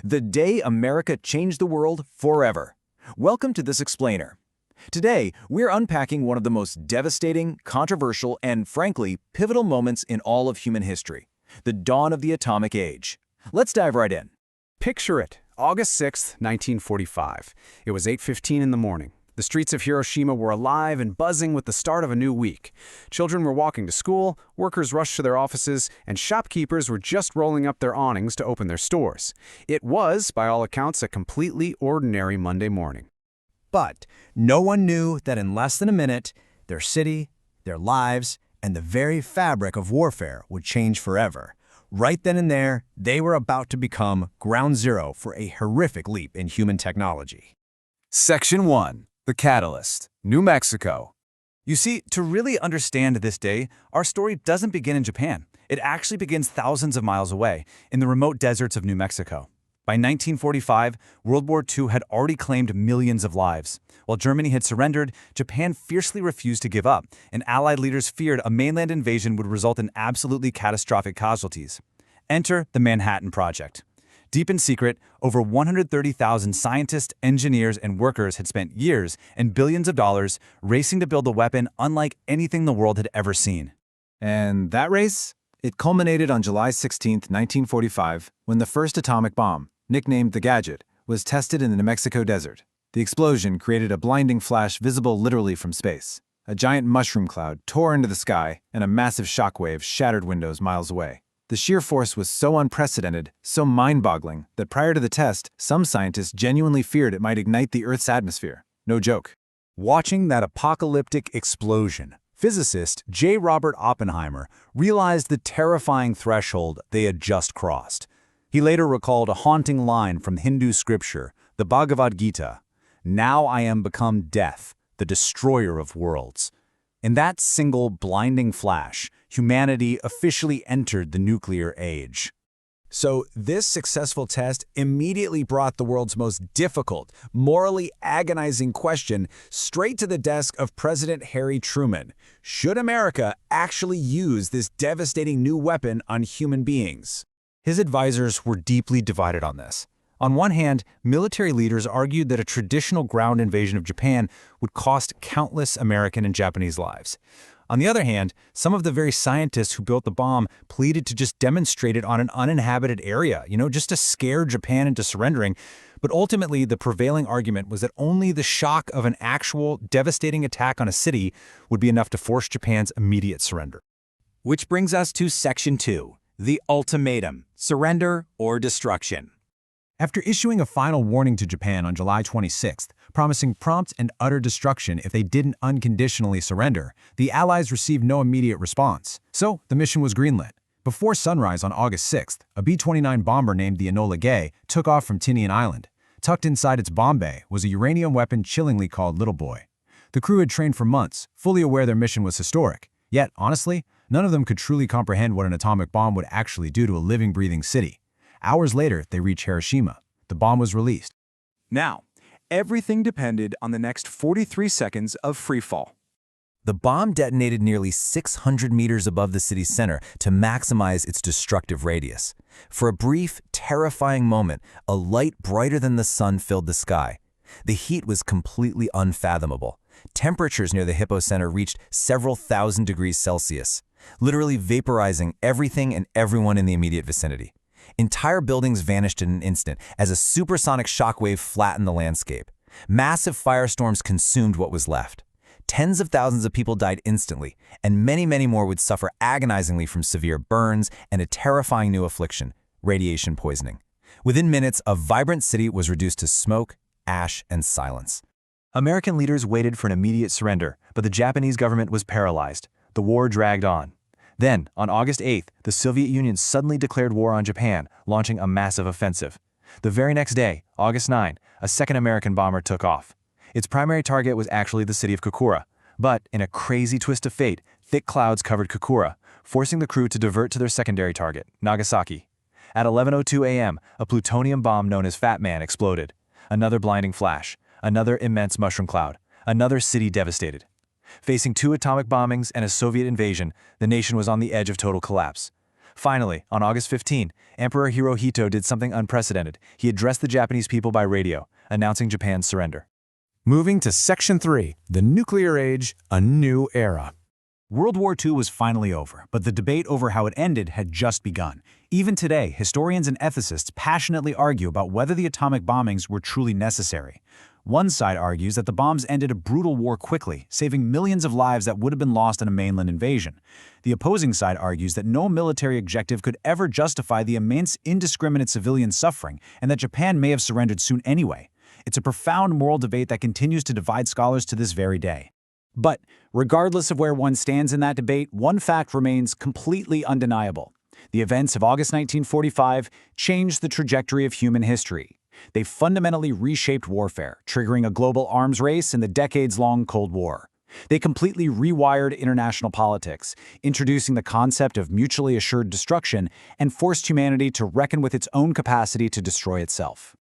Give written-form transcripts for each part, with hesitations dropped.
The day America changed the world forever. Welcome to this explainer. Today, we're unpacking one of the most devastating, controversial, and frankly, pivotal moments in all of human history, the dawn of the atomic age. Let's dive right in. Picture it, August 6, 1945. It was 8:15 in the morning. The streets of Hiroshima were alive and buzzing with the start of a new week. Children were walking to school, workers rushed to their offices, and shopkeepers were just rolling up their awnings to open their stores. It was, by all accounts, a completely ordinary Monday morning. But no one knew that in less than a minute, their city, their lives, and the very fabric of warfare would change forever. Right then and there, they were about to become ground zero for a horrific leap in human technology. Section 1. The Catalyst, New Mexico. You see, to really understand this day, our story doesn't begin in Japan. It actually begins thousands of miles away, in the remote deserts of New Mexico. By 1945, World War II had already claimed millions of lives. While Germany had surrendered, Japan fiercely refused to give up, and Allied leaders feared a mainland invasion would result in absolutely catastrophic casualties. Enter the Manhattan Project. Deep in secret, over 130,000 scientists, engineers, and workers had spent years and billions of dollars racing to build a weapon unlike anything the world had ever seen. And that race? It culminated on July 16, 1945, when the first atomic bomb, nicknamed the Gadget, was tested in the New Mexico desert. The explosion created a blinding flash visible literally from space. A giant mushroom cloud tore into the sky, and a massive shockwave shattered windows miles away. The sheer force was so unprecedented, so mind-boggling, that prior to the test, some scientists genuinely feared it might ignite the Earth's atmosphere. No joke. Watching that apocalyptic explosion, physicist J. Robert Oppenheimer realized the terrifying threshold they had just crossed. He later recalled a haunting line from Hindu scripture, the Bhagavad Gita, "Now I am become death, the destroyer of worlds." In that single blinding flash, humanity officially entered the nuclear age. So this successful test immediately brought the world's most difficult, morally agonizing question straight to the desk of President Harry Truman. Should America actually use this devastating new weapon on human beings? His advisors were deeply divided on this. On one hand, military leaders argued that a traditional ground invasion of Japan would cost countless American and Japanese lives. On the other hand, some of the very scientists who built the bomb pleaded to just demonstrate it on an uninhabited area, just to scare Japan into surrendering. But ultimately, the prevailing argument was that only the shock of an actual, devastating attack on a city would be enough to force Japan's immediate surrender. Which brings us to Section 2, the ultimatum, surrender or destruction. After issuing a final warning to Japan on July 26th, promising prompt and utter destruction if they didn't unconditionally surrender, the Allies received no immediate response. So the mission was greenlit. Before sunrise on August 6th, a B-29 bomber named the Enola took off from Tinian Island. Tucked inside its bomb bay was a uranium weapon chillingly called Little Boy. The crew had trained for months, fully aware their mission was historic. Yet, honestly, none of them could truly comprehend what an atomic bomb would actually do to a living, breathing city. Hours later, they reached Hiroshima. The bomb was released. Now, everything depended on the next 43 seconds of freefall. The bomb detonated nearly 600 meters above the city's center to maximize its destructive radius. For a brief, terrifying moment, a light brighter than the sun filled the sky. The heat was completely unfathomable. Temperatures near the hypocenter reached several thousand degrees Celsius, literally vaporizing everything and everyone in the immediate vicinity. Entire buildings vanished in an instant as a supersonic shockwave flattened the landscape. Massive firestorms consumed what was left. Tens of thousands of people died instantly, and many, many more would suffer agonizingly from severe burns and a terrifying new affliction, radiation poisoning. Within minutes, a vibrant city was reduced to smoke, ash, and silence. American leaders waited for an immediate surrender, but the Japanese government was paralyzed. The war dragged on. Then, on August 8th, the Soviet Union suddenly declared war on Japan, launching a massive offensive. The very next day, August 9, a second American bomber took off. Its primary target was actually the city of Kokura, but in a crazy twist of fate, thick clouds covered Kokura, forcing the crew to divert to their secondary target, Nagasaki. At 11:02 a.m., a plutonium bomb known as Fat Man exploded. Another blinding flash, another immense mushroom cloud, another city devastated. Facing two atomic bombings and a Soviet invasion, the nation was on the edge of total collapse. Finally, on August 15, Emperor Hirohito did something unprecedented. He addressed the Japanese people by radio, announcing Japan's surrender. Moving to Section 3, the nuclear age, a new era. World War II was finally over, but the debate over how it ended had just begun. Even today, historians and ethicists passionately argue about whether the atomic bombings were truly necessary. One side argues that the bombs ended a brutal war quickly, saving millions of lives that would have been lost in a mainland invasion. The opposing side argues that no military objective could ever justify the immense, indiscriminate civilian suffering, and that Japan may have surrendered soon anyway. It's a profound moral debate that continues to divide scholars to this very day. But regardless of where one stands in that debate, one fact remains completely undeniable. The events of August 1945 changed the trajectory of human history. They fundamentally reshaped warfare, triggering a global arms race in the decades-long Cold War. They completely rewired international politics, introducing the concept of mutually assured destruction and forced humanity to reckon with its own capacity to destroy itself.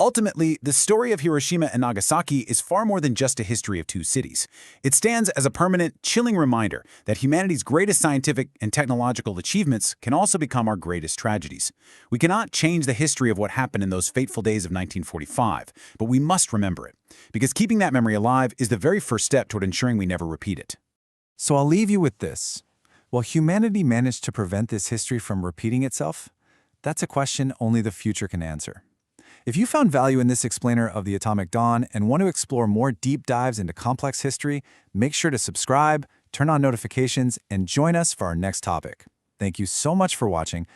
Ultimately, the story of Hiroshima and Nagasaki is far more than just a history of two cities. It stands as a permanent, chilling reminder that humanity's greatest scientific and technological achievements can also become our greatest tragedies. We cannot change the history of what happened in those fateful days of 1945, but we must remember it, because keeping that memory alive is the very first step toward ensuring we never repeat it. So I'll leave you with this. Will humanity manage to prevent this history from repeating itself? That's a question only the future can answer. If you found value in this explainer of the atomic dawn and want to explore more deep dives into complex history, make sure to subscribe, turn on notifications, and join us for our next topic. Thank you so much for watching,